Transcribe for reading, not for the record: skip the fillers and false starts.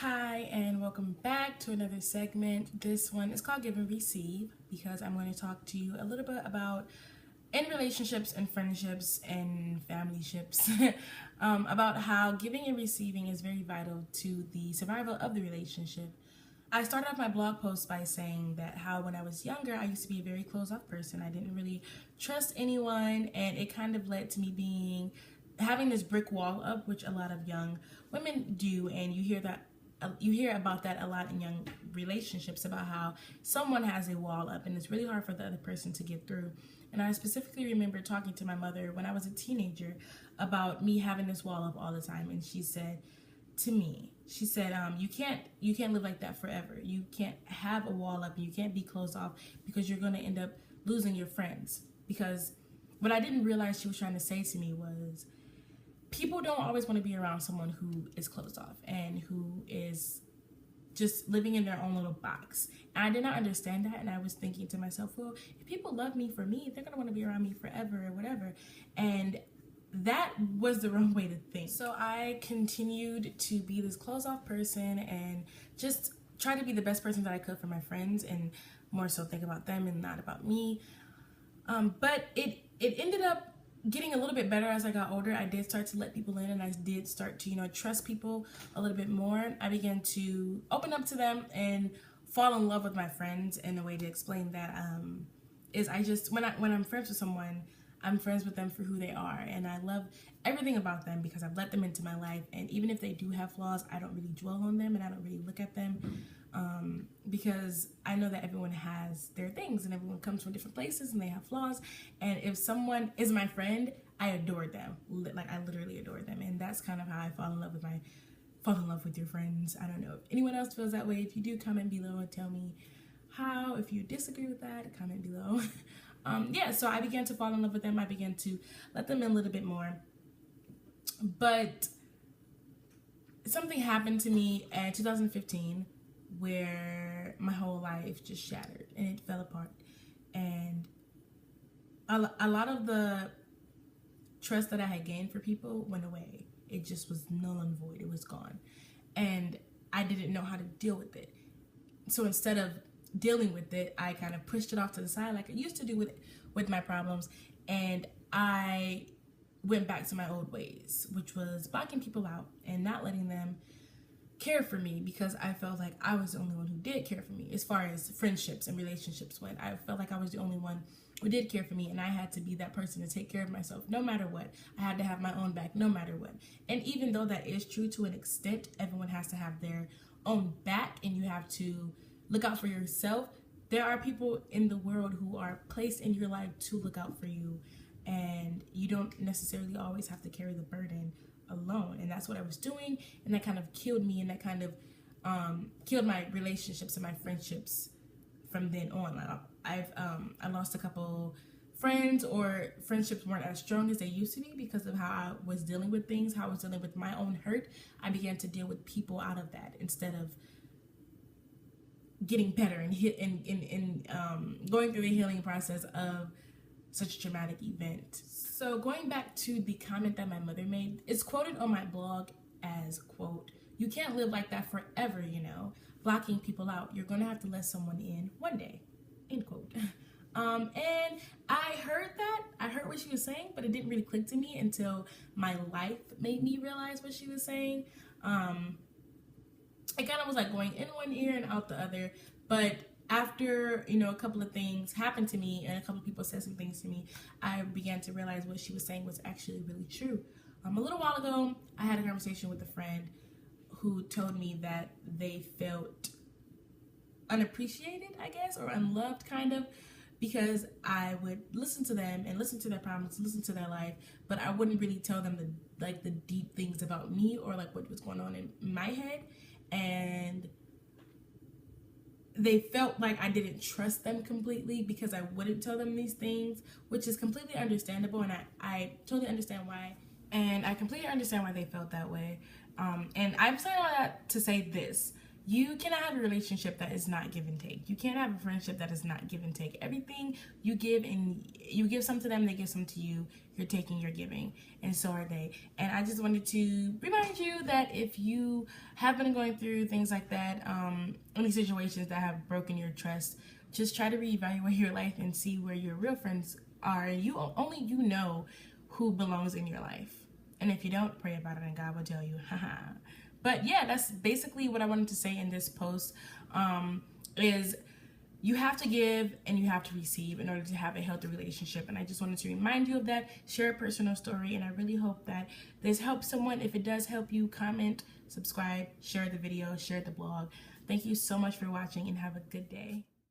Hi, and welcome back to another segment. This one is called Give and Receive because I'm going to talk to you a little bit about in relationships and friendships and family ships about how giving and receiving is very vital to the survival of the relationship. I started off my blog post by saying that how when I was younger, I used to be a very closed off person. I didn't really trust anyone, and it kind of led to me having this brick wall up, which a lot of young women do, and you hear about that a lot in young relationships about how someone has a wall up and it's really hard for the other person to get through. And I specifically remember talking to my mother when I was a teenager about me having this wall up all the time, and she said to me, you can't live like that forever. You can't have a wall up and you can't be closed off because you're going to end up losing your friends. Because what I didn't realize she was trying to say to me was people don't always want to be around someone who is closed off and who is just living in their own little box. And I did not understand that, and I was thinking to myself, well, if people love me for me, they're gonna want to be around me forever or whatever. And that was the wrong way to think. So I continued to be this closed off person and just try to be the best person that I could for my friends, and more so think about them and not about me. But it ended up getting a little bit better as I got older. I did start to let people in, and I did start to, trust people a little bit more. I began to open up to them and fall in love with my friends. And the way to explain that is when I'm friends with someone, I'm friends with them for who they are, and I love everything about them because I've let them into my life. And even if they do have flaws, I don't really dwell on them and I don't really look at them because I know that everyone has their things and everyone comes from different places and they have flaws. And if someone is my friend, I adore them. Like, I literally adore them, and that's kind of how I fall in love with your friends. I don't know if anyone else feels that way. If you do, comment below and tell me how. If you disagree with that, comment below. So I began to fall in love with them. I began to let them in a little bit more. But something happened to me in 2015 where my whole life just shattered and it fell apart. And a lot of the trust that I had gained for people went away. It just was null and void. It was gone. And I didn't know how to deal with it. So instead of dealing with it, I kind of pushed it off to the side like I used to do with my problems, and I went back to my old ways, which was blocking people out and not letting them care for me because I felt like I was the only one who did care for me. As far as friendships and relationships went, I felt like I was the only one who did care for me, and I had to be that person to take care of myself no matter what. I had to have my own back no matter what. And even though that is true to an extent, everyone has to have their own back and you have to look out for yourself. There are people in the world who are placed in your life to look out for you, and you don't necessarily always have to carry the burden alone. And that's what I was doing, and that kind of killed me, and that kind of killed my relationships and my friendships from then on. I lost a couple friends, or friendships weren't as strong as they used to be because of how I was dealing with things, how I was dealing with my own hurt. I began to deal with people out of that instead of getting better and going through the healing process of such a traumatic event. So going back to the comment that my mother made, it's quoted on my blog as, quote, "You can't live like that forever, blocking people out. You're going to have to let someone in one day," end quote. And I heard that. I heard what she was saying, but it didn't really click to me until my life made me realize what she was saying. It kind of was like going in one ear and out the other. But after, a couple of things happened to me and a couple of people said some things to me, I began to realize what she was saying was actually really true. A little while ago, I had a conversation with a friend who told me that they felt unappreciated, I guess, or unloved kind of, because I would listen to them and listen to their problems, listen to their life, but I wouldn't really tell them the deep things about me or like what was going on in my head. And they felt like I didn't trust them completely because I wouldn't tell them these things, which is completely understandable, and I totally understand why. And I completely understand why they felt that way. And I'm saying all that to say this. You cannot have a relationship that is not give and take. You can't have a friendship that is not give and take. Everything you give, and you give some to them, they give some to you. You're taking, you're giving, and so are they. And I just wanted to remind you that if you have been going through things like that, any situations that have broken your trust, just try to reevaluate your life and see where your real friends are. Only you know who belongs in your life. And if you don't, pray about it and God will tell you. But yeah, that's basically what I wanted to say in this post, is you have to give and you have to receive in order to have a healthy relationship. And I just wanted to remind you of that, share a personal story, and I really hope that this helps someone. If it does help you, comment, subscribe, share the video, share the blog. Thank you so much for watching and have a good day.